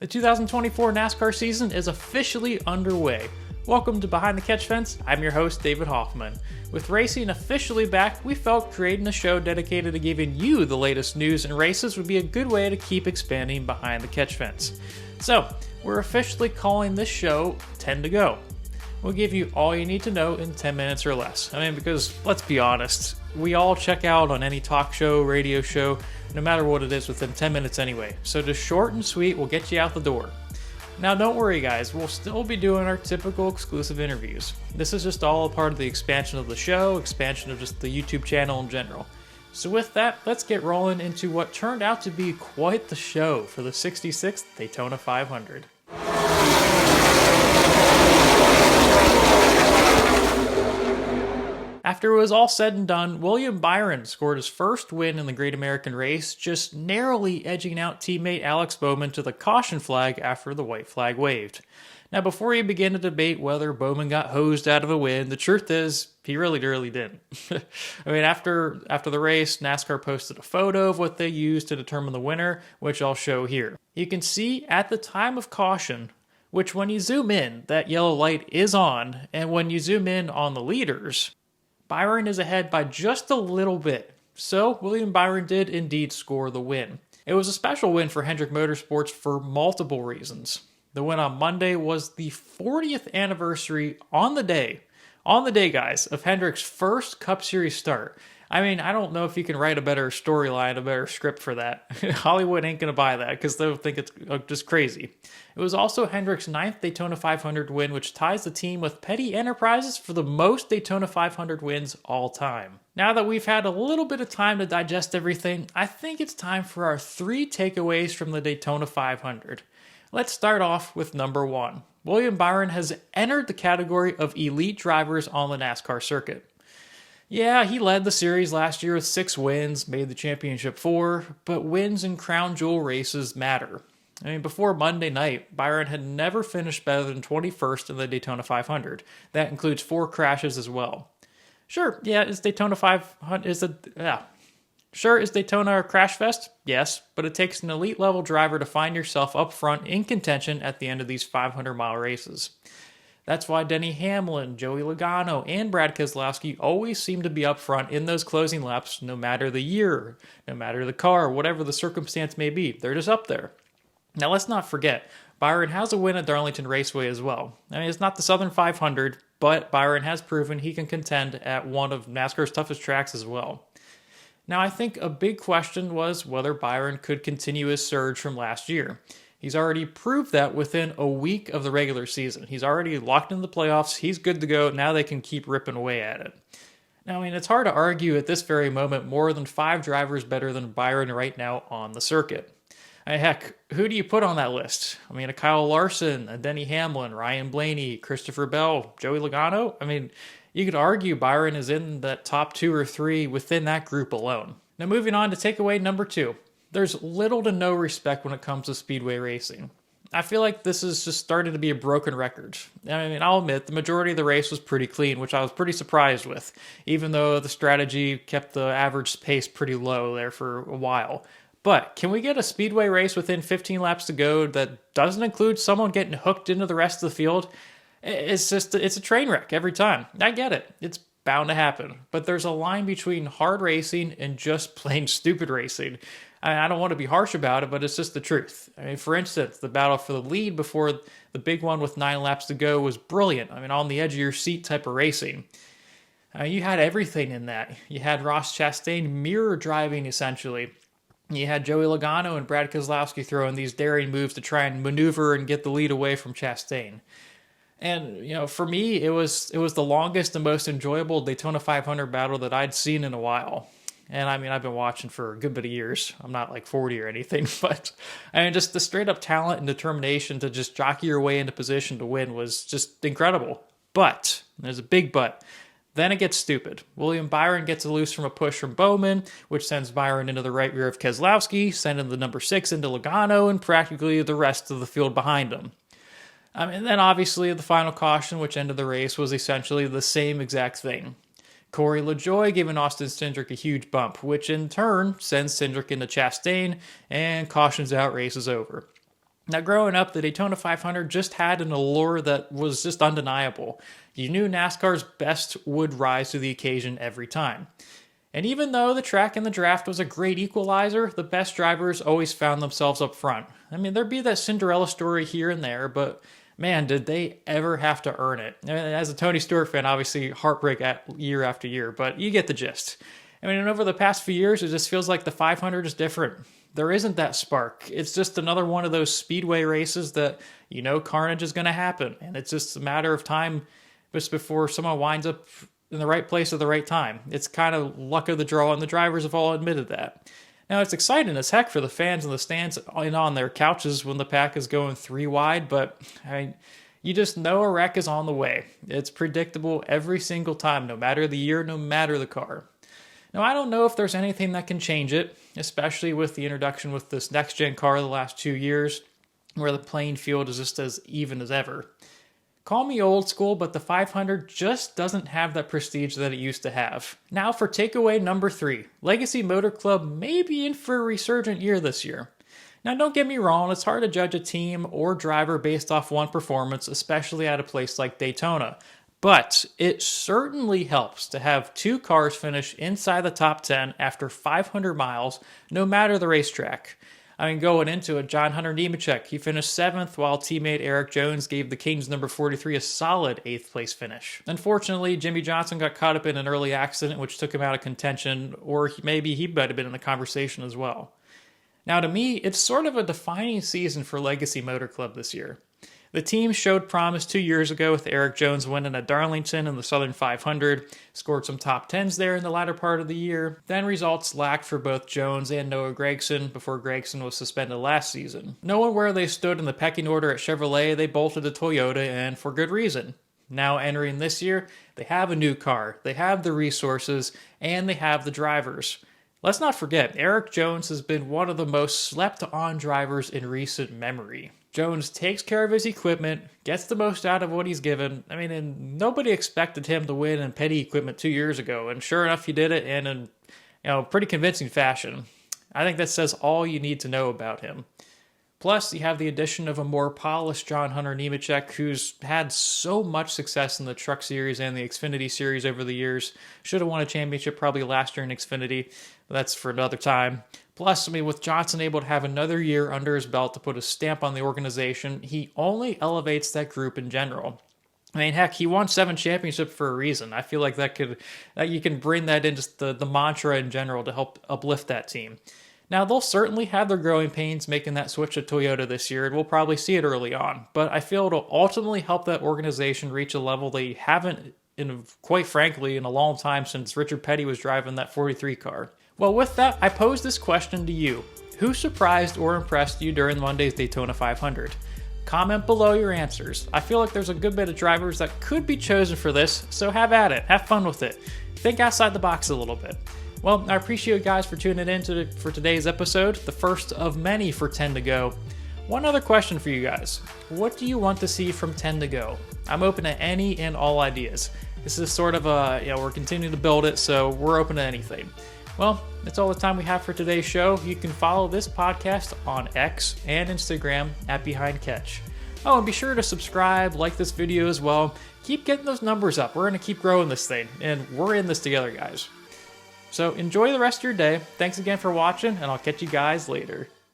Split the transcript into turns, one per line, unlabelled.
The 2024 NASCAR season is officially underway. Welcome to Behind the Catch Fence. I'm your host, David Hoffman. With racing officially back, we felt creating a show dedicated to giving you the latest news and races would be a good way to keep expanding Behind the Catch Fence. So, we're officially calling this show 10 to Go. We'll give you all you need to know in 10 minutes or less. Because let's be honest, we all check out on any talk show, radio show, no matter what it is, within 10 minutes anyway. So just short and sweet, we'll get you out the door. Now don't worry guys, we'll still be doing our typical exclusive interviews. This is just all a part of the expansion of the show, expansion of just the YouTube channel in general. So with that, let's get rolling into what turned out to be quite the show for the 66th Daytona 500. After it was all said and done, William Byron scored his first win in the Great American Race, just narrowly edging out teammate Alex Bowman to the caution flag after the white flag waved. Now, before you begin to debate whether Bowman got hosed out of a win, the truth is, he really didn't. After the race, NASCAR posted a photo of what they used to determine the winner, which I'll show here. You can see at the time of caution, which when you zoom in, that yellow light is on, and when you zoom in on the leaders, Byron is ahead by just a little bit. So, William Byron did indeed score the win. It was a special win for Hendrick Motorsports for multiple reasons. The win on Monday was the 40th anniversary on the day guys, of Hendrick's first Cup Series start. I don't know if you can write a better storyline, a better script for that. Hollywood ain't gonna buy that because they'll think it's just crazy. It was also Hendrick's 9th Daytona 500 win, which ties the team with Petty Enterprises for the most Daytona 500 wins all time. Now that we've had a little bit of time to digest everything, I think it's time for our 3 takeaways from the Daytona 500. Let's start off with number 1. William Byron has entered the category of elite drivers on the NASCAR circuit. Yeah, he led the series last year with 6 wins, made the championship 4, but wins in crown jewel races matter. Before Monday night, Byron had never finished better than 21st in the Daytona 500. That includes 4 crashes as well. Is Daytona a crash fest? Yes, but it takes an elite level driver to find yourself up front in contention at the end of these 500-mile races. That's why Denny Hamlin, Joey Logano, and Brad Keselowski always seem to be up front in those closing laps, no matter the year, no matter the car, whatever the circumstance may be. They're just up there. Now let's not forget, Byron has a win at Darlington Raceway as well. It's not the Southern 500, but Byron has proven he can contend at one of NASCAR's toughest tracks as well. Now I think a big question was whether Byron could continue his surge from last year. He's already proved that within a week of the regular season. He's already locked into the playoffs. He's good to go. Now they can keep ripping away at it. Now, it's hard to argue at this very moment more than 5 drivers better than Byron right now on the circuit. Heck, who do you put on that list? A Kyle Larson, a Denny Hamlin, Ryan Blaney, Christopher Bell, Joey Logano? You could argue Byron is in that top 2 or 3 within that group alone. Now moving on to takeaway number 2. There's little to no respect when it comes to speedway racing. I feel like this is just starting to be a broken record. I'll admit, the majority of the race was pretty clean, which I was pretty surprised with, even though the strategy kept the average pace pretty low there for a while. But can we get a speedway race within 15 laps to go that doesn't include someone getting hooked into the rest of the field? It's a train wreck every time. I get it. It's bound to happen. But there's a line between hard racing and just plain stupid racing. I don't want to be harsh about it, but it's just the truth. For instance, the battle for the lead before the big one with 9 laps to go was brilliant. On the edge of your seat type of racing. You had everything in that. You had Ross Chastain mirror driving, essentially. You had Joey Logano and Brad Keselowski throwing these daring moves to try and maneuver and get the lead away from Chastain. And, for me, it was the longest and most enjoyable Daytona 500 battle that I'd seen in a while. And I've been watching for a good bit of years. I'm not like 40 or anything, but just the straight up talent and determination to just jockey your way into position to win was just incredible. But, there's a big but, then it gets stupid. William Byron gets loose from a push from Bowman, which sends Byron into the right rear of Keselowski, sending the number 6 into Logano, and practically the rest of the field behind him. And then obviously the final caution, which ended the race, was essentially the same exact thing. Corey LaJoie giving Austin Cindric a huge bump, which in turn sends Cindric into Chastain and cautions out, race is over. Now, growing up, the Daytona 500 just had an allure that was just undeniable. You knew NASCAR's best would rise to the occasion every time. And even though the track in the draft was a great equalizer, the best drivers always found themselves up front. I mean, there'd be that Cinderella story here and there, but man, did they ever have to earn it. I mean, as a Tony Stewart fan, obviously heartbreak year after year, but you get the gist. I mean, and over the past few years, it just feels like the 500 is different. There isn't that spark. It's just another one of those speedway races that, carnage is going to happen. And it's just a matter of time just before someone winds up in the right place at the right time. It's kind of luck of the draw, and the drivers have all admitted that. Now, it's exciting as heck for the fans in the stands and on their couches when the pack is going 3 wide, but you just know a wreck is on the way. It's predictable every single time, no matter the year, no matter the car. Now, I don't know if there's anything that can change it, especially with the introduction with this next-gen car the last 2 years, where the playing field is just as even as ever. Call me old school, but the 500 just doesn't have that prestige that it used to have. Now for takeaway number 3. Legacy Motor Club may be in for a resurgent year this year. Now don't get me wrong, it's hard to judge a team or driver based off one performance, especially at a place like Daytona. But it certainly helps to have 2 cars finish inside the top 10 after 500 miles, no matter the racetrack. I mean, going into it, John Hunter Nemechek, he finished 7th, while teammate Eric Jones gave the Kings number 43 a solid 8th place finish. Unfortunately, Jimmy Johnson got caught up in an early accident, which took him out of contention, or maybe he might have been in the conversation as well. Now, to me, it's sort of a defining season for Legacy Motor Club this year. The team showed promise 2 years ago with Eric Jones winning at Darlington in the Southern 500, scored some top 10s there in the latter part of the year. Then results lacked for both Jones and Noah Gragson before Gragson was suspended last season. Knowing where they stood in the pecking order at Chevrolet, they bolted to Toyota, and for good reason. Now entering this year, they have a new car, they have the resources, and they have the drivers. Let's not forget, Eric Jones has been one of the most slept-on drivers in recent memory. Jones takes care of his equipment, gets the most out of what he's given. I mean, and nobody expected him to win in petty equipment 2 years ago, and sure enough, he did it in pretty convincing fashion. I think that says all you need to know about him. Plus, you have the addition of a more polished John Hunter Nemechek, who's had so much success in the Truck Series and the Xfinity Series over the years. Should have won a championship probably last year in Xfinity. That's for another time. Plus, with Johnson able to have another year under his belt to put a stamp on the organization, he only elevates that group in general. I mean, heck, he won 7 championships for a reason. I feel like that you can bring that into the mantra in general to help uplift that team. Now, they'll certainly have their growing pains making that switch to Toyota this year, and we'll probably see it early on. But I feel it'll ultimately help that organization reach a level they haven't, quite frankly, in a long time since Richard Petty was driving that 43 car. Well, with that, I pose this question to you. Who surprised or impressed you during Monday's Daytona 500? Comment below your answers. I feel like there's a good bit of drivers that could be chosen for this, so have at it. Have fun with it. Think outside the box a little bit. Well, I appreciate you guys for tuning in for today's episode, the first of many for 10 to go. One other question for you guys. What do you want to see from 10 to go? I'm open to any and all ideas. This is sort of we're continuing to build it, so we're open to anything. Well, that's all the time we have for today's show. You can follow this podcast on X and Instagram at Behind Catch. Oh, and be sure to subscribe, like this video as well. Keep getting those numbers up. We're going to keep growing this thing, and we're in this together, guys. So enjoy the rest of your day. Thanks again for watching, and I'll catch you guys later.